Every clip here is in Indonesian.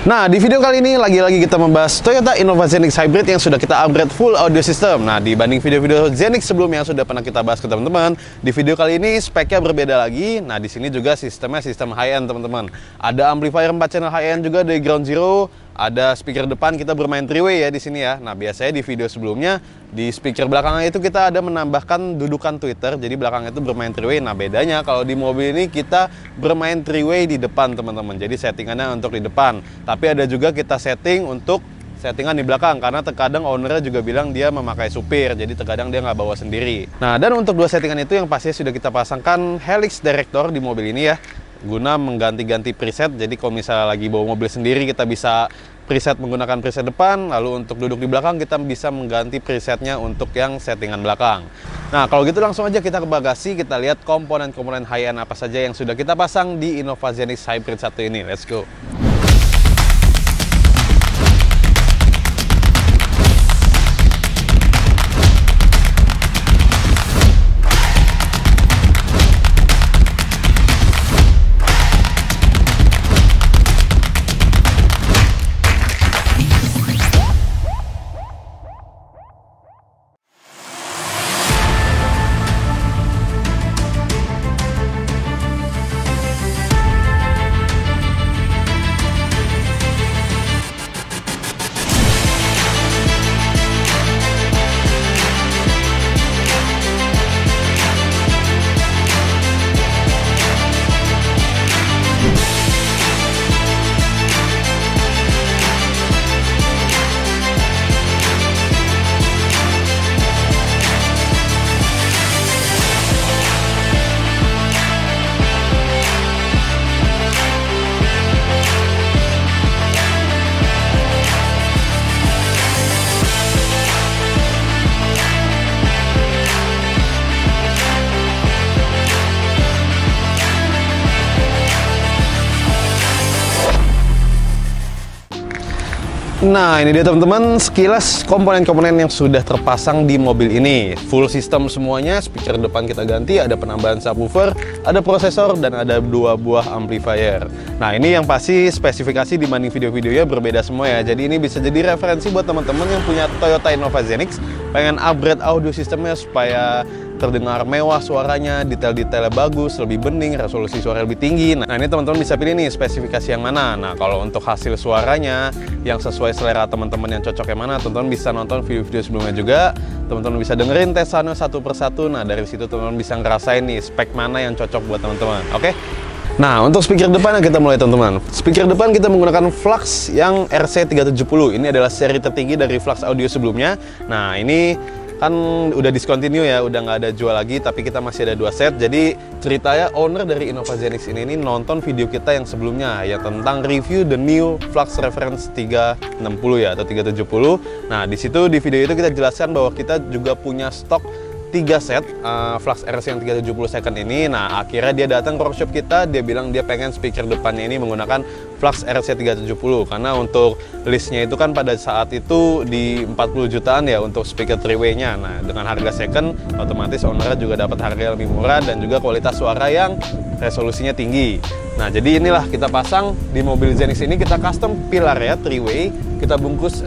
Nah, di video kali ini lagi-lagi kita membahas Toyota Innova Zenix Hybrid yang sudah kita upgrade full audio system. Nah, dibanding video-video Zenix sebelumnya yang sudah pernah kita bahas ke teman-teman, di video kali ini speknya berbeda lagi. Nah, di sini juga sistemnya sistem high-end, teman-teman. Ada amplifier 4 channel high-end juga dari ground zero. Ada speaker depan, kita bermain three-way ya di sini ya. Nah, biasanya di video sebelumnya di speaker belakangnya itu kita ada menambahkan dudukan tweeter, jadi belakangnya itu bermain three-way. Nah, bedanya kalau di mobil ini kita bermain three-way di depan, teman-teman. Jadi settingannya untuk di depan. Tapi ada juga kita setting untuk settingan di belakang, karena terkadang ownernya juga bilang dia memakai supir, jadi terkadang dia nggak bawa sendiri. Nah, dan untuk dua settingan itu yang pastinya sudah kita pasangkan Helix Director di mobil ini ya, guna mengganti-ganti preset. Jadi kalau misalnya lagi bawa mobil sendiri kita bisa preset menggunakan preset depan, lalu untuk duduk di belakang kita bisa mengganti presetnya untuk yang settingan belakang. Nah, kalau gitu langsung aja kita ke bagasi, kita lihat komponen-komponen high-end apa saja yang sudah kita pasang di Innova Zenix Hybrid 1 ini. Let's go! Nah, ini dia teman-teman sekilas komponen-komponen yang sudah terpasang di mobil ini. Full system semuanya, speaker depan kita ganti, ada penambahan subwoofer, ada prosesor, dan ada 2 buah amplifier. Nah, ini yang pasti spesifikasi dibanding video-videonya berbeda semua ya. Jadi ini bisa jadi referensi buat teman-teman yang punya Toyota Innova Zenix, pengen upgrade audio sistemnya supaya terdengar mewah suaranya, detail-detailnya bagus, lebih bening, resolusi suara lebih tinggi. Nah, ini teman-teman bisa pilih nih spesifikasi yang mana. Nah, kalau untuk hasil suaranya yang sesuai selera teman-teman yang cocok yang mana, teman-teman bisa nonton video-video sebelumnya juga. Teman-teman bisa dengerin tesannya satu persatu. Nah, dari situ teman-teman bisa ngerasain nih spek mana yang cocok buat teman-teman. Oke? Nah, untuk speaker depan kita mulai teman-teman. Speaker depan kita menggunakan Flux yang RC370. Ini adalah seri tertinggi dari Flux Audio sebelumnya. Nah, ini kan udah discontinue ya, udah nggak ada jual lagi, tapi kita masih ada 2 set. Jadi ceritanya owner dari Innova Zenix ini nonton video kita yang sebelumnya ya, tentang review the new Flux Reference 360 ya, atau 370. Nah, di situ di video itu kita jelaskan bahwa kita juga punya stok 3 set Flux RC yang 370 second ini. Nah, akhirnya dia datang ke workshop kita, dia bilang dia pengen speaker depannya ini menggunakan Flux RC 370, karena untuk listnya itu kan pada saat itu di 40 jutaan ya untuk speaker three-way-nya. Nah, dengan harga second otomatis owner juga dapat harga yang lebih murah dan juga kualitas suara yang resolusinya tinggi. Nah, jadi inilah kita pasang di mobil Zenix ini, kita custom pilar ya, three-way. Kita bungkus,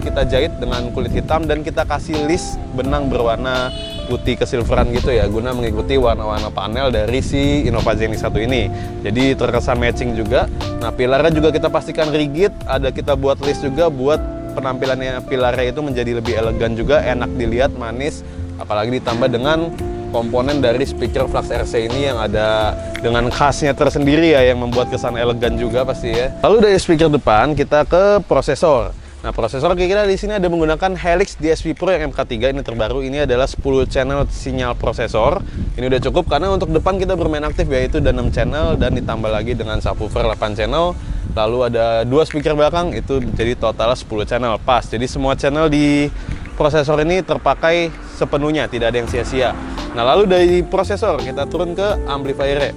kita jahit dengan kulit hitam dan kita kasih list benang berwarna putih kesilveran gitu ya, guna mengikuti warna-warna panel dari si Innova Zenix 1 ini. Jadi terkesan matching juga. Nah, pilarnya juga kita pastikan rigid, ada kita buat list juga buat penampilannya pilarnya itu menjadi lebih elegan juga, enak dilihat, manis, apalagi ditambah dengan komponen dari speaker Flux RC ini yang ada dengan khasnya tersendiri ya, yang membuat kesan elegan juga pasti ya. Lalu dari speaker depan kita ke prosesor. Nah, prosesor kita di sini ada menggunakan Helix DSP Pro yang MK3, ini terbaru. Ini adalah 10 channel sinyal prosesor. Ini udah cukup karena untuk depan kita bermain aktif yaitu ada 6 channel dan ditambah lagi dengan subwoofer 8 channel. Lalu ada 2 speaker belakang, itu jadi total 10 channel pas. Jadi semua channel di prosesor ini terpakai sepenuhnya, tidak ada yang sia-sia. Nah, lalu dari prosesor kita turun ke amplifier.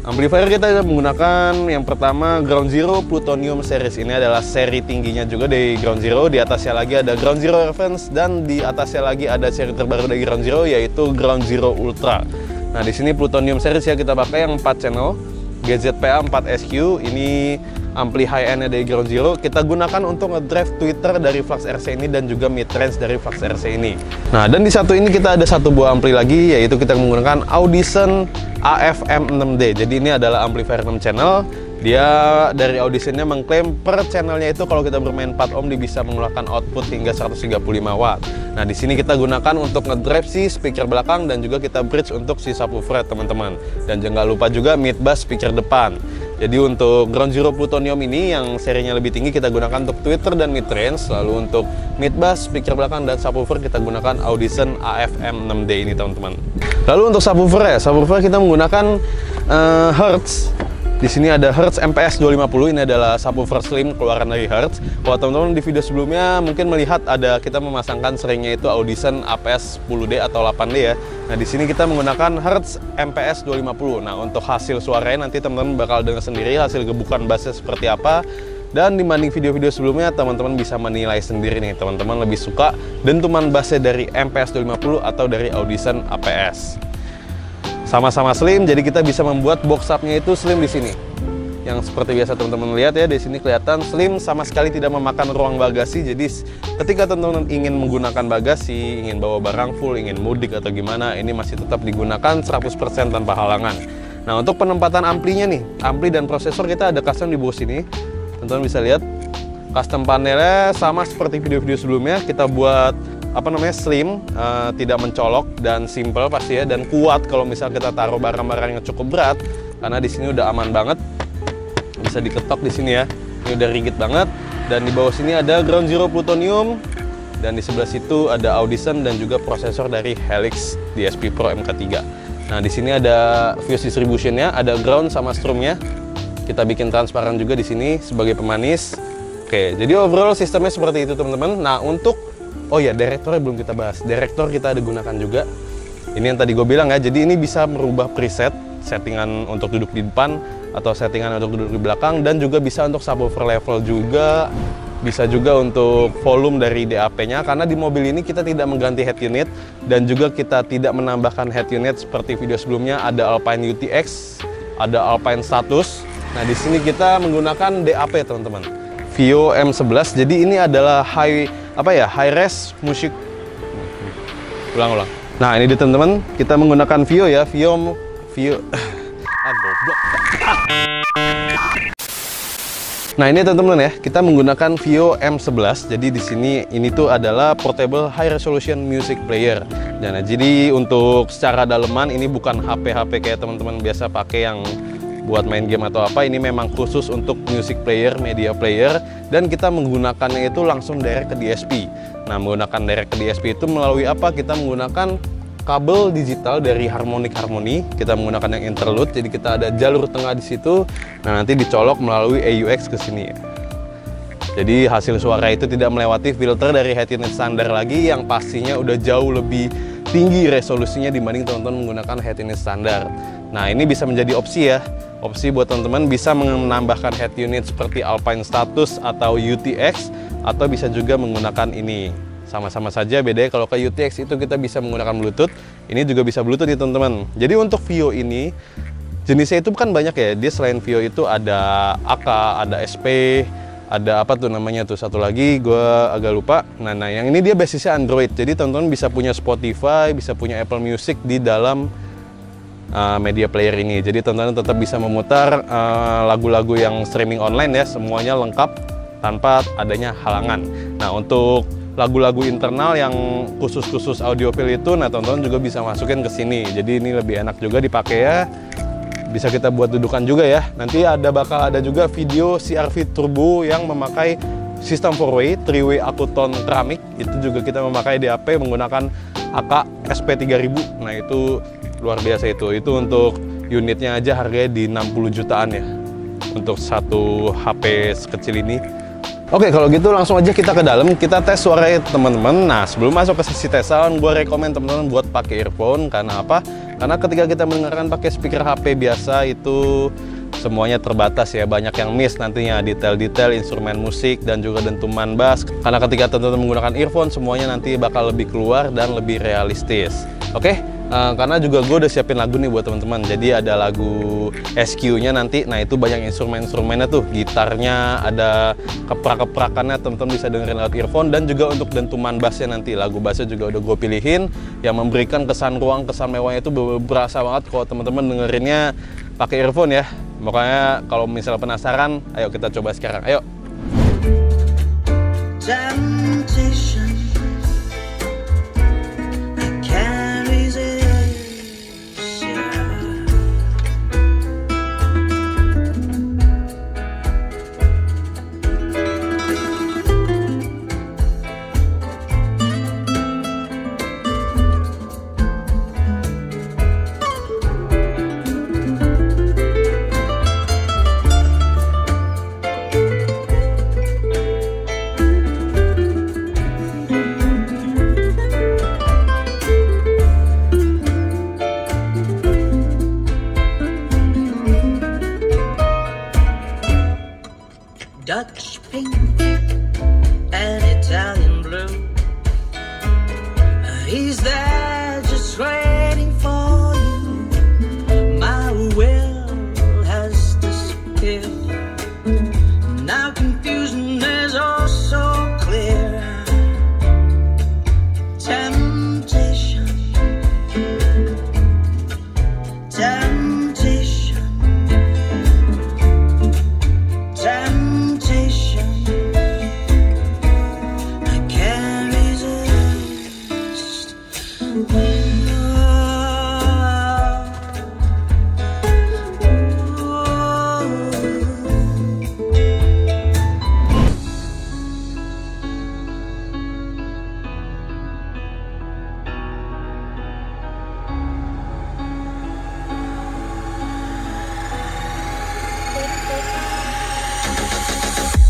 Amplifier kita menggunakan yang pertama Ground Zero Plutonium Series. Ini adalah seri tingginya juga dari Ground Zero. Di atasnya lagi ada Ground Zero Reference dan di atasnya lagi ada seri terbaru dari Ground Zero yaitu Ground Zero Ultra. Nah, di sini Plutonium Series ya kita pakai yang 4 channel GZPA 4SQ. Ini ampli high-end-nya dari Ground Zero, kita gunakan untuk ngedrive tweeter dari Flux RC ini dan juga mid-range dari Flux RC ini. Nah, dan di satu ini kita ada satu buah ampli lagi, yaitu kita menggunakan Audition AFM6D. Jadi ini adalah amplifier 6 channel. Dia dari Auditionnya mengklaim per channelnya itu kalau kita bermain 4 ohm dia bisa mengeluarkan output hingga 135 watt. Nah, di sini kita gunakan untuk ngedrive si speaker belakang dan juga kita bridge untuk si subwoofer teman-teman. Dan jangan lupa juga mid bass speaker depan. Jadi untuk Ground Zero Plutonium ini yang serinya lebih tinggi kita gunakan untuk tweeter dan mid range. Lalu untuk mid bass, speaker belakang dan subwoofer kita gunakan Audition AFM6D ini teman-teman. Lalu untuk subwoofer kita menggunakan Hertz. Di sini ada Hertz MPS 250, ini adalah subwoofer slim keluaran dari Hertz. Kalau teman-teman di video sebelumnya mungkin melihat ada kita memasangkan seringnya itu Audition APS 10D atau 8D ya. Nah, di sini kita menggunakan Hertz MPS 250. Nah, untuk hasil suaranya nanti teman-teman bakal dengar sendiri hasil gebukan bassnya seperti apa. Dan dibanding video-video sebelumnya, teman-teman bisa menilai sendiri nih, teman-teman lebih suka dentuman bassnya dari MPS 250 atau dari Audition APS. Sama-sama slim, jadi kita bisa membuat box up-nya itu slim di sini. Yang seperti biasa teman-teman lihat ya, di sini kelihatan slim, sama sekali tidak memakan ruang bagasi. Jadi ketika teman-teman ingin menggunakan bagasi, ingin bawa barang full, ingin mudik atau gimana, ini masih tetap digunakan 100% tanpa halangan. Nah, untuk penempatan amplinya nih, ampli dan prosesor kita ada custom di bawah sini. Teman-teman bisa lihat custom panelnya sama seperti video-video sebelumnya, kita buat slim, tidak mencolok dan simple pasti ya, dan kuat kalau misal kita taruh barang-barang yang cukup berat, karena di sini udah aman banget, bisa diketok di sini ya, ini udah rigid banget. Dan di bawah sini ada Ground Zero Plutonium, dan di sebelah situ ada Audition dan juga prosesor dari Helix DSP Pro MK3. Nah, di sini ada fuse distributionnya, ada ground sama strumnya. Kita bikin transparan juga di sini sebagai pemanis. Oke, jadi overall sistemnya seperti itu teman-teman. Nah, untuk direktornya belum kita bahas. Direktor kita ada gunakan juga. Ini yang tadi gue bilang ya, jadi ini bisa merubah preset, settingan untuk duduk di depan atau settingan untuk duduk di belakang, dan juga bisa untuk subwoofer level juga, bisa juga untuk volume dari DAP-nya, karena di mobil ini kita tidak mengganti head unit dan juga kita tidak menambahkan head unit seperti video sebelumnya. Ada Alpine UTX, ada Alpine Status. Nah, di sini kita menggunakan DAP teman-teman, Vio M11. Jadi ini adalah high res musik. Ulang. Nah, ini dia teman-teman, kita menggunakan Vio ya, Vio. Goblok. Nah, ini teman-teman ya, kita menggunakan Vio M11. Jadi di sini ini tuh adalah portable high resolution music player. Nah, jadi untuk secara daleman ini bukan HP kayak teman-teman biasa pakai yang buat main game atau apa. Ini memang khusus untuk music player, media player, dan kita menggunakannya itu langsung direct ke DSP. Nah, menggunakan direct ke DSP itu melalui apa? Kita menggunakan kabel digital dari Harmonic Harmony. Kita menggunakan yang interlude, jadi kita ada jalur tengah di situ. Nah, nanti dicolok melalui AUX ke sini ya. Jadi hasil suara itu tidak melewati filter dari head unit standar lagi, yang pastinya udah jauh lebih tinggi resolusinya dibanding teman-teman menggunakan head unit standar. Nah, ini bisa menjadi opsi ya. Opsi buat teman-teman bisa menambahkan head unit seperti Alpine Status atau UTX, atau bisa juga menggunakan ini. Sama-sama saja, bedanya kalau ke UTX itu kita bisa menggunakan Bluetooth, ini juga bisa Bluetooth ya teman-teman. Jadi untuk Vio ini, jenisnya itu kan banyak ya. Dia selain Vio itu ada AK, ada SP, ada apa tuh namanya tuh, satu lagi gue agak lupa. Nah, yang ini dia basisnya Android. Jadi teman-teman bisa punya Spotify, bisa punya Apple Music di dalam media player ini. Jadi teman-teman tetap bisa memutar lagu-lagu yang streaming online ya, semuanya lengkap tanpa adanya halangan. Nah, untuk lagu-lagu internal yang khusus audiophile itu, nah teman-teman juga bisa masukin ke sini. Jadi ini lebih enak juga dipakai ya. Bisa kita buat dudukan juga ya. Nanti bakal ada juga video CR-V Turbo yang memakai sistem 4-way, 3-way Akuton keramik. Itu juga kita memakai DAP menggunakan AK SP3000. Nah, itu luar biasa itu. Itu untuk unitnya aja harganya di 60 jutaan ya. Untuk satu HP sekecil ini. Oke, kalau gitu langsung aja kita ke dalam, kita tes suaranya teman-teman. Nah, sebelum masuk ke sesi tesan, gue rekomen teman-teman buat pakai earphone. Karena apa? Karena ketika kita mendengarkan pakai speaker HP biasa itu semuanya terbatas ya, banyak yang miss nantinya, detail-detail instrumen musik dan juga dentuman bass. Karena ketika teman-teman menggunakan earphone, semuanya nanti bakal lebih keluar dan lebih realistis. Oke, Karena juga gue udah siapin lagu nih buat teman-teman. Jadi ada lagu SQ-nya nanti. Nah itu banyak instrumen-instrumennya tuh, gitarnya, ada keprak-keprakannya, teman-teman bisa dengerin lewat earphone. Dan juga untuk dentuman bassnya nanti, lagu bassnya juga udah gue pilihin yang memberikan kesan ruang, kesan mewahnya itu berasa banget kalau teman-teman dengerinnya pakai earphone ya. Makanya kalau misalnya penasaran, ayo kita coba sekarang. Ayo. Dutch pink and Italian blue. He's there just waiting for you. My will has disappeared. Now confusion is oh so clear. Temptation, temptation, temptation. I can't resist.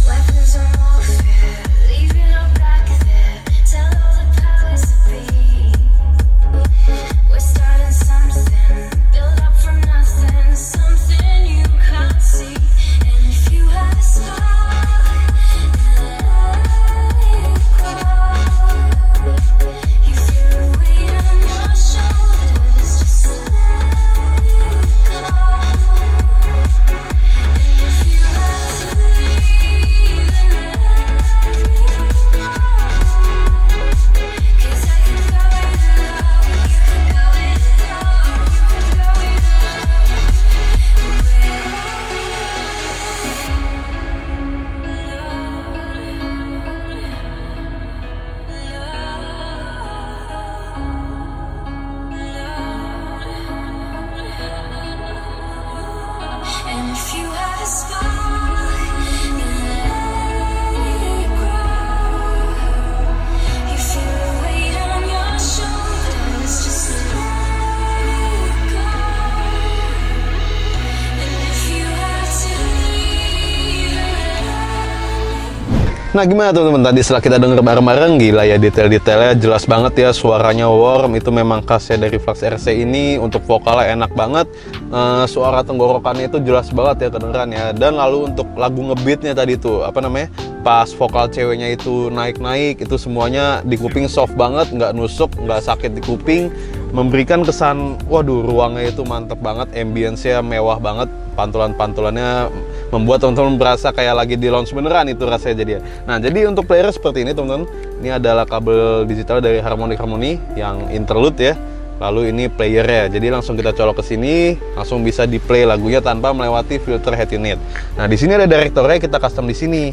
Weapons of warfare, leave it all back there. Tell all the powers to be, we're starting something, build up from nothing, something you can't see. And if you had a spark, let it grow. You feel the weight on your shoulders, just let it go. And if you had to leave, then let me go. 'Cause I can go with love, you can go with love, you can go and if you had a spark, then let it grow. You feel the weight on your shoulders, just let it go. And if you had to leave, Nah gimana teman-teman, tadi setelah kita denger bareng-bareng, gila ya detail-detailnya jelas banget ya, suaranya warm, itu memang khasnya dari Flux RC ini. Untuk vokalnya enak banget, suara tenggorokannya itu jelas banget ya kedengeran ya. Dan lalu untuk lagu ngebeatnya tadi tuh, apa namanya, pas vokal ceweknya itu naik-naik, itu semuanya di kuping soft banget, nggak nusuk, nggak sakit di kuping, memberikan kesan, waduh ruangnya itu mantep banget, ambience-nya mewah banget, pantulan-pantulannya membuat teman-teman berasa kayak lagi di lounge beneran itu rasanya jadi ya. Nah jadi untuk player seperti ini teman-teman, ini adalah kabel digital dari Harmonic Harmony yang interlude ya. Lalu ini playernya, jadi langsung kita colok ke sini, langsung bisa di play lagunya tanpa melewati filter head unit. Nah di sini ada direktornya, kita custom di sini.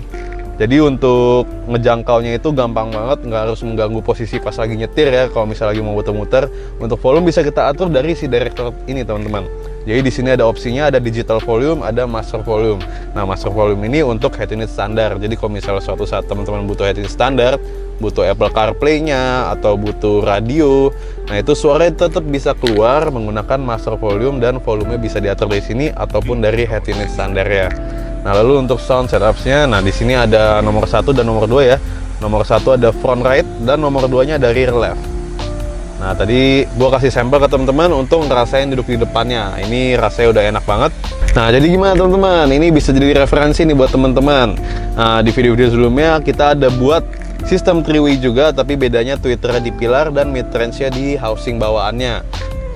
Jadi untuk ngejangkaunya itu gampang banget, nggak harus mengganggu posisi pas lagi nyetir ya. Kalau misalnya lagi mau muter-muter, untuk volume bisa kita atur dari si direktor ini teman-teman. Jadi di sini ada opsinya, ada digital volume, ada master volume. Nah master volume ini untuk head unit standar. Jadi kalau misalnya suatu saat teman-teman butuh head unit standar, butuh Apple CarPlay-nya atau butuh radio, nah itu suaranya tetap bisa keluar menggunakan master volume dan volumenya bisa diatur dari sini ataupun dari head unit standar ya. Nah lalu untuk sound setups-nya, nah di sini ada nomor 1 dan nomor 2 ya. Nomor 1 ada front right dan nomor 2-nya ada rear left. Nah tadi gua kasih sampel ke teman-teman untuk ngerasain duduk di depannya. Ini rasanya udah enak banget. Nah jadi gimana teman-teman? Ini bisa jadi referensi nih buat teman-teman. Nah di video-video sebelumnya kita ada buat sistem 3-way juga, tapi bedanya tweeternya di pilar dan mid-range-nya di housing bawaannya.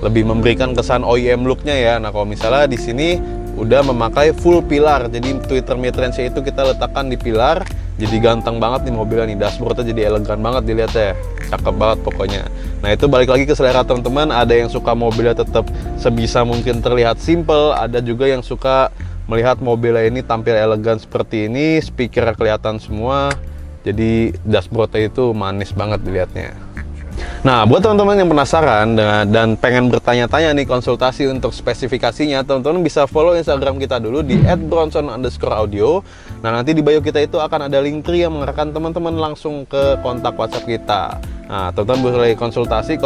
lebih memberikan kesan OEM looknya ya. Nah kalau misalnya di sini udah memakai full pilar, jadi tweeter mid-range itu kita letakkan di pilar, jadi ganteng banget nih mobilnya nih, dashboardnya jadi elegan banget dilihat ya, cakep banget pokoknya. Nah itu balik lagi ke selera teman-teman, ada yang suka mobilnya tetap sebisa mungkin terlihat simple, ada juga yang suka melihat mobilnya ini tampil elegan seperti ini, speaker kelihatan semua, jadi dashboardnya itu manis banget dilihatnya. Nah, buat teman-teman yang penasaran dan pengen bertanya-tanya nih konsultasi untuk spesifikasinya, teman-teman bisa follow Instagram kita dulu di @bronson_audio. Nah, nanti di bio kita itu akan ada link tree yang mengarahkan teman-teman langsung ke kontak WhatsApp kita. Nah, teman-teman boleh konsultasi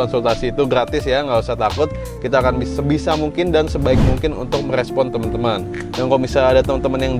itu gratis ya, nggak usah takut. Kita akan sebisa mungkin dan sebaik mungkin untuk merespon teman-teman. Dan kalau misalnya ada teman-teman yang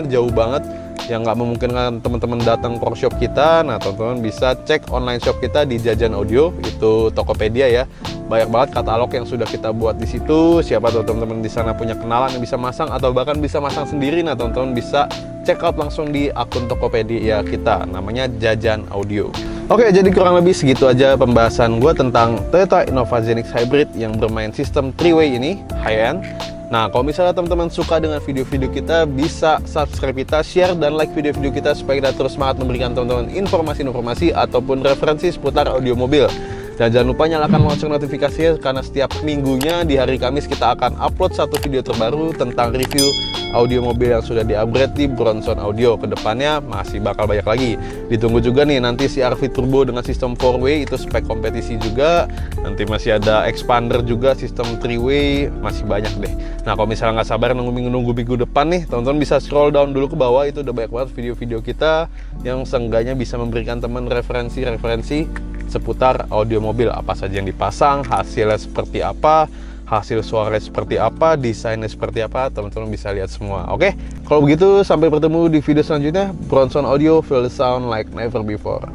jauh banget, yang nggak memungkinkan teman-teman datang ke workshop kita, nah teman-teman bisa cek online shop kita di Jajan Audio, itu Tokopedia ya. Banyak banget katalog yang sudah kita buat di situ. Siapa tahu teman-teman di sana punya kenalan yang bisa masang atau bahkan bisa masang sendiri. Nah teman-teman bisa check out langsung di akun Tokopedia kita, namanya Jajan Audio. Oke, jadi kurang lebih segitu aja pembahasan gue tentang Toyota Innova Zenix Hybrid yang bermain sistem 3-way ini, high-end. Nah, kalau misalnya teman-teman suka dengan video-video kita, bisa subscribe kita, share, dan like video-video kita supaya kita terus semangat memberikan teman-teman informasi-informasi ataupun referensi seputar audio mobil. Dan jangan lupa nyalakan lonceng notifikasinya karena setiap minggunya di hari Kamis kita akan upload satu video terbaru tentang review audio mobil yang sudah di-upgrade di Bronson Audio. Kedepannya masih bakal banyak lagi. Ditunggu juga nih nanti CR-V Turbo dengan sistem 4-way, itu spek kompetisi juga. Nanti masih ada expander juga, sistem 3-way, masih banyak deh. Nah kalau misalnya nggak sabar nunggu minggu depan nih, teman-teman bisa scroll down dulu ke bawah, itu udah banyak banget video-video kita yang seenggaknya bisa memberikan teman referensi seputar audio mobil, apa saja yang dipasang, hasilnya seperti apa, hasil suara seperti apa, desainnya seperti apa, teman-teman bisa lihat semua. Oke, kalau begitu sampai bertemu di video selanjutnya. Bronson Audio, feel the sound like never before.